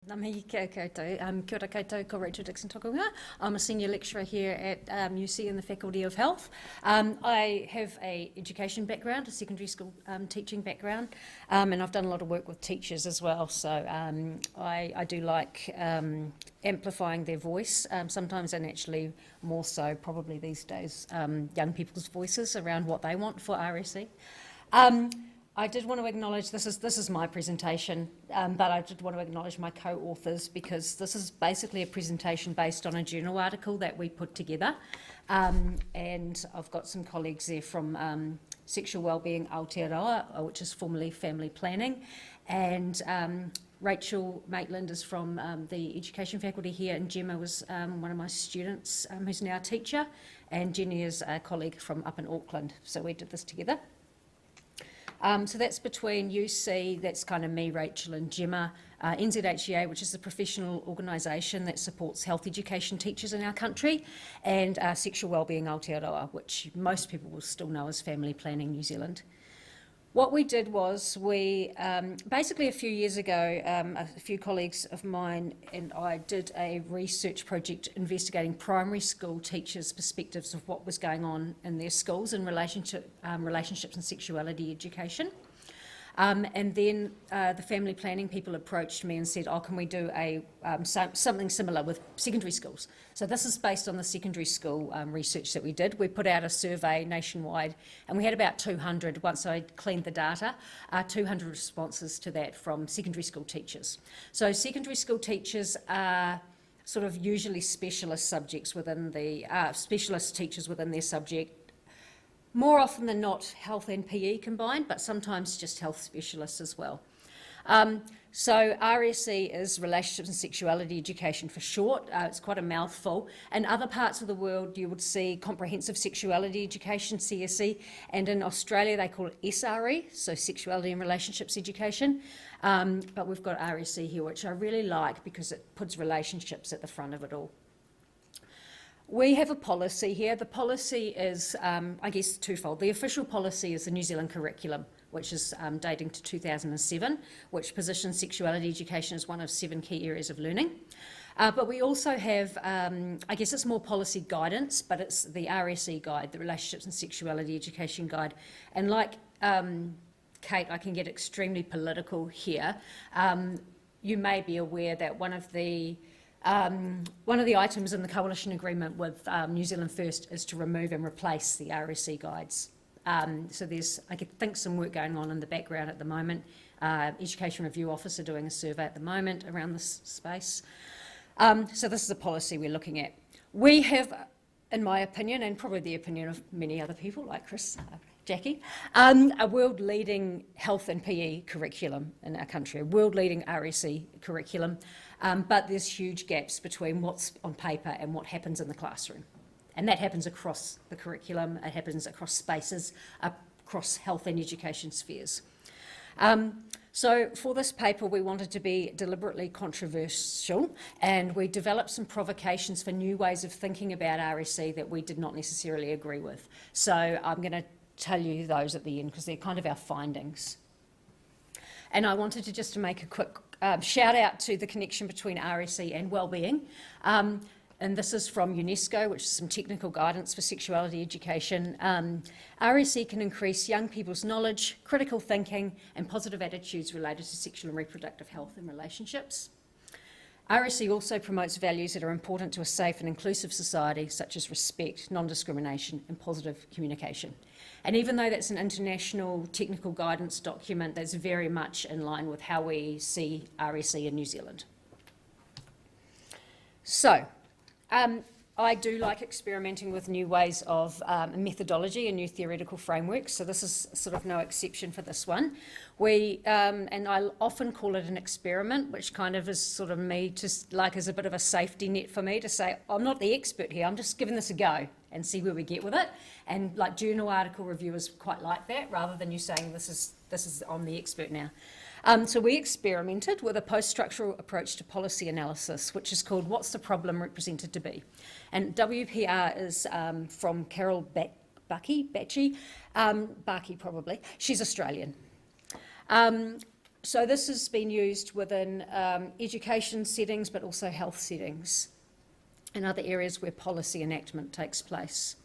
Ngā mihi kia koutou. Kia ora koutou, ko Rachael Dixon tōku ingoa. I'm a senior lecturer here at UC in the Faculty of Health. I have an education background, a secondary school teaching background, and I've done a lot of work with teachers as well. So I do like amplifying their voice, sometimes, and actually more so probably these days, young people's voices around what they want for RSE. I did want to acknowledge, this is my presentation, but I did want to acknowledge my co-authors because this is basically a presentation based on a journal article that we put together. And I've got some colleagues there from Sexual Wellbeing Aotearoa, which is formerly Family Planning, and Rachel Maitland is from the Education faculty here, and Gemma was one of my students who's now a teacher, and Jenny is a colleague from up in Auckland, so we did this together. So that's between UC, that's kind of me, Rachel and Gemma, NZHEA, which is the professional organisation that supports health education teachers in our country, and Sexual Wellbeing Aotearoa, which most people will still know as Family Planning New Zealand. What we did was we, basically a few years ago, a few colleagues of mine and I did a research project investigating primary school teachers' perspectives of what was going on in their schools in relationships and sexuality education. And then the family planning people approached me and said, oh, can we do something similar with secondary schools? So this is based on the secondary school research that we did. We put out a survey nationwide, and we had about 200, once I cleaned the data, 200 responses to that from secondary school teachers. So secondary school teachers are sort of usually specialist subjects within the, specialist teachers within their subject. More often than not, health and PE combined, but sometimes just health specialists as well. So RSE is Relationships and Sexuality Education for short. It's quite a mouthful. In other parts of the world, you would see Comprehensive Sexuality Education, CSE, and in Australia they call it SRE, so Sexuality and Relationships Education. But we've got RSE here, which I really like because it puts relationships at the front of it all. We have a policy here. The policy is, I guess, twofold. The official policy is the New Zealand curriculum, which is dating to 2007, which positions sexuality education as one of 7 key areas of learning. But we also have, I guess it's more policy guidance, but it's the RSE guide, the Relationships and Sexuality Education Guide. And like Kate, I can get extremely political here. You may be aware that one of the items in the coalition agreement with New Zealand First is to remove and replace the RSE guides. So there's, I think, some work going on in the background at the moment. Education Review Office are doing a survey at the moment around this space. So this is a policy we're looking at. We have, in my opinion, and probably the opinion of many other people like Chris, Jackie, a world-leading health and PE curriculum in our country, a world-leading RSE curriculum, but there's huge gaps between what's on paper and what happens in the classroom. And that happens across the curriculum, it happens across spaces, across health and education spheres. So for this paper, we wanted to be deliberately controversial, and we developed some provocations for new ways of thinking about RSE that we did not necessarily agree with. So I'm going to tell you those at the end because they're kind of our findings. And I wanted to just make a quick shout out to the connection between RSE and wellbeing. And this is from UNESCO, which is some technical guidance for sexuality education. RSE can increase young people's knowledge, critical thinking, and positive attitudes related to sexual and reproductive health and relationships. RSE also promotes values that are important to a safe and inclusive society, such as respect, non-discrimination, and positive communication. And even though that's an international technical guidance document, that's very much in line with how we see RSE in New Zealand. So, I do like experimenting with new ways of methodology and new theoretical frameworks, so this is sort of no exception for this one. And I often call it an experiment, which kind of is sort of me just like as a bit of a safety net for me to say, I'm not the expert here, I'm just giving this a go and see where we get with it. And like journal article reviewers quite like that, rather than you saying this is I'm the expert now. So we experimented with a post-structural approach to policy analysis, which is called What's the Problem Represented to Be? And WPR is from Carol Bucky probably. She's Australian. So this has been used within education settings, but also health settings and other areas where policy enactment takes place.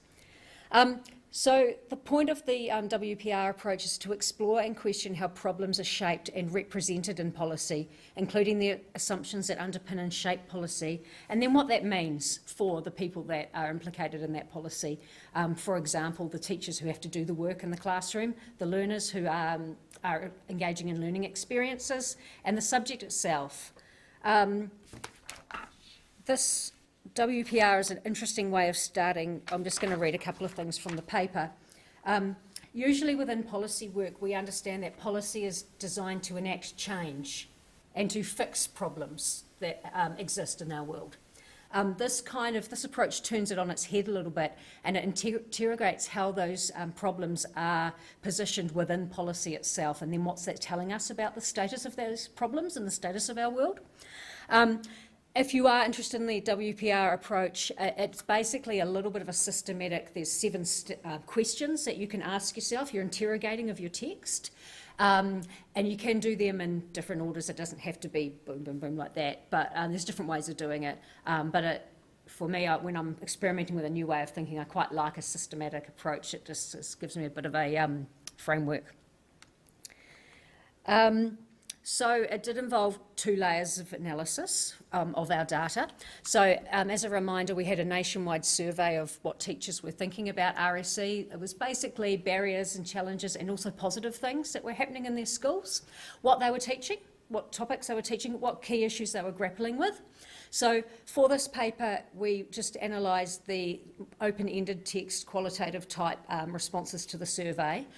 So the point of the WPR approach is to explore and question how problems are shaped and represented in policy, including the assumptions that underpin and shape policy, and then what that means for the people that are implicated in that policy. For example, the teachers who have to do the work in the classroom, the learners who are engaging in learning experiences, and the subject itself. This WPR is an interesting way of starting. I'm just going to read a couple of things from the paper. Usually within policy work, we understand that policy is designed to enact change and to fix problems that exist in our world. This approach turns it on its head a little bit, and it interrogates how those problems are positioned within policy itself, and then what's that telling us about the status of those problems and the status of our world. If you are interested in the WPR approach, it's basically a little bit of a systematic. There's 7 questions that you can ask yourself. You're interrogating of your text, and you can do them in different orders. It doesn't have to be boom, boom, boom like that, but there's different ways of doing it. For me, when I'm experimenting with a new way of thinking, I quite like a systematic approach. It just gives me a bit of a framework. So it did involve 2 layers of analysis of our data. So as a reminder, we had a nationwide survey of what teachers were thinking about RSE. It was basically barriers and challenges and also positive things that were happening in their schools, what they were teaching, what topics they were teaching, what key issues they were grappling with. So for this paper, we just analysed the open-ended text qualitative type responses to the survey.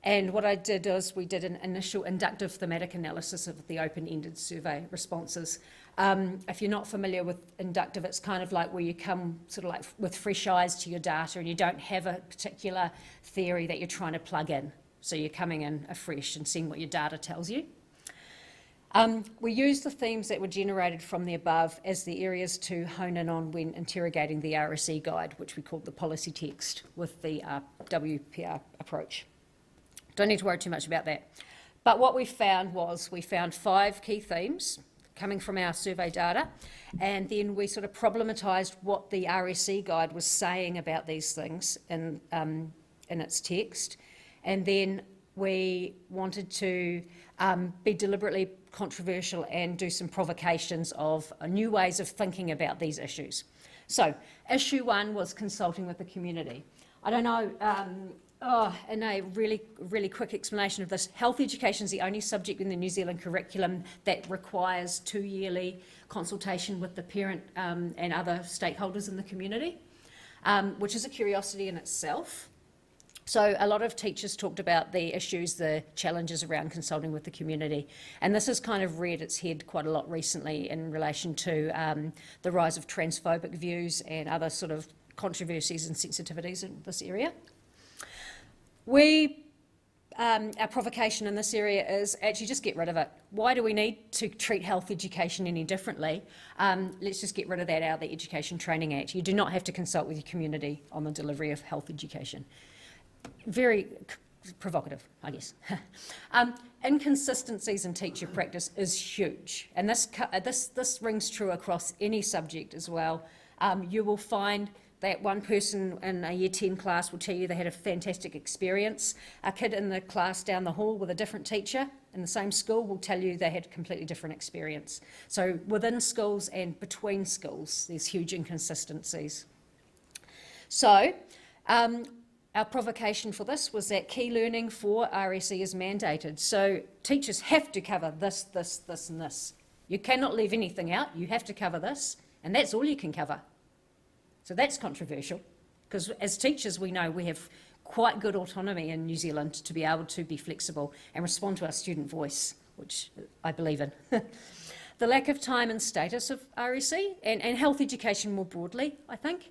And what I did is we did an initial inductive thematic analysis of the open-ended survey responses. If you're not familiar with inductive, it's kind of like where you come sort of like with fresh eyes to your data and you don't have a particular theory that you're trying to plug in. So you're coming in afresh and seeing what your data tells you. We used the themes that were generated from the above as the areas to hone in on when interrogating the RSE guide, which we called the policy text with the WPR approach. Don't need to worry too much about that. But what we found 5 key themes coming from our survey data, and then we sort of problematised what the RSE guide was saying about these things in its text, and then we wanted to be deliberately controversial and do some provocations of new ways of thinking about these issues. So, issue 1 was consulting with the community. I don't know, in a really quick explanation of this, health education is the only subject in the New Zealand curriculum that requires 2-yearly consultation with the parent and other stakeholders in the community, which is a curiosity in itself. So a lot of teachers talked about the issues, the challenges around consulting with the community, and this has kind of reared its head quite a lot recently in relation to the rise of transphobic views and other sort of controversies and sensitivities in this area. Our provocation in this area is actually just get rid of it. Why do we need to treat health education any differently? Let's just get rid of that out of the Education Training Act. You do not have to consult with your community on the delivery of health education. Very provocative, I guess. Inconsistencies in teacher practice is huge, and this rings true across any subject as well. You will find that one person in a Year 10 class will tell you they had a fantastic experience. A kid in the class down the hall with a different teacher in the same school will tell you they had a completely different experience. So within schools and between schools, there's huge inconsistencies. So our provocation for this was that key learning for RSE is mandated. So teachers have to cover this, this, this and this. You cannot leave anything out. You have to cover this, and that's all you can cover. So that's controversial, because as teachers we know we have quite good autonomy in New Zealand to be able to be flexible and respond to our student voice, which I believe in. The lack of time and status of RSE and health education more broadly, I think.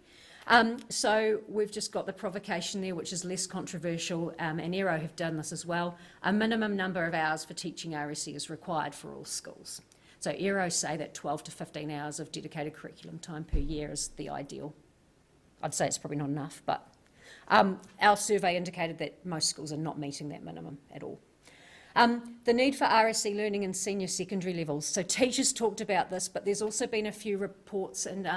So we've just got the provocation there, which is less controversial, and ERO have done this as well. A minimum number of hours for teaching RSE is required for all schools. So ERO say that 12 to 15 hours of dedicated curriculum time per year is the ideal. I'd say it's probably not enough, but our survey indicated that most schools are not meeting that minimum at all. The need for RSE learning in senior secondary levels. So teachers talked about this, but there's also been a few reports and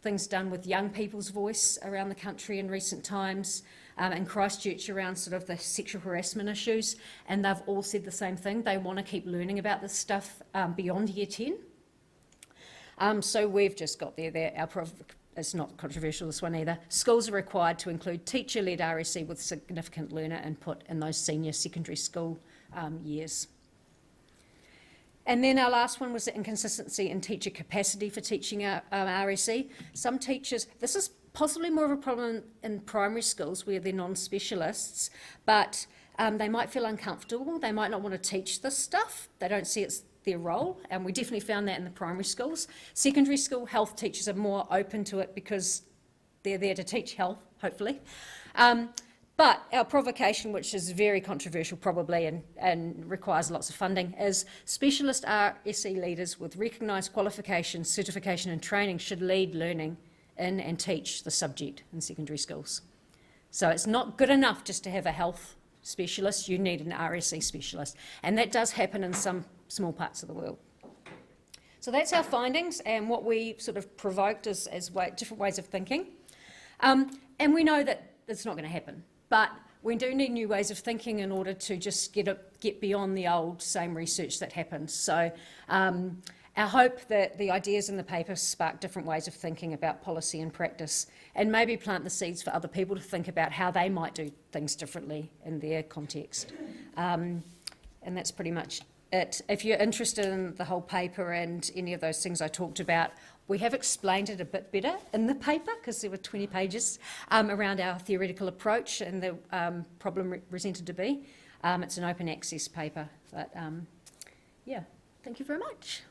things done with young people's voice around the country in recent times, and Christchurch around sort of the sexual harassment issues, and they've all said the same thing. They want to keep learning about this stuff beyond year 10. So we've just got there. It's not controversial, this one either. Schools are required to include teacher-led RSE with significant learner input in those senior secondary school years. And then our last one was the inconsistency in teacher capacity for teaching RSE. Some teachers, this is possibly more of a problem in primary schools where they're non-specialists, but they might feel uncomfortable. They might not want to teach this stuff. They don't see it's their role, and we definitely found that in the primary schools. Secondary school health teachers are more open to it because they're there to teach health, hopefully. But our provocation, which is very controversial probably and requires lots of funding, is specialist RSE leaders with recognised qualifications, certification and training should lead learning in and teach the subject in secondary schools. So it's not good enough just to have a health specialist, you need an RSE specialist. And that does happen in some small parts of the world. So that's our findings and what we sort of provoked as different ways of thinking. And we know that it's not going to happen. But we do need new ways of thinking in order to just get beyond the old same research that happens. So our hope that the ideas in the paper spark different ways of thinking about policy and practice, and maybe plant the seeds for other people to think about how they might do things differently in their context. And that's pretty much it. If you're interested in the whole paper and any of those things I talked about, we have explained it a bit better in the paper because there were 20 pages around our theoretical approach and the problem presented to be. It's an open access paper, but yeah, thank you very much.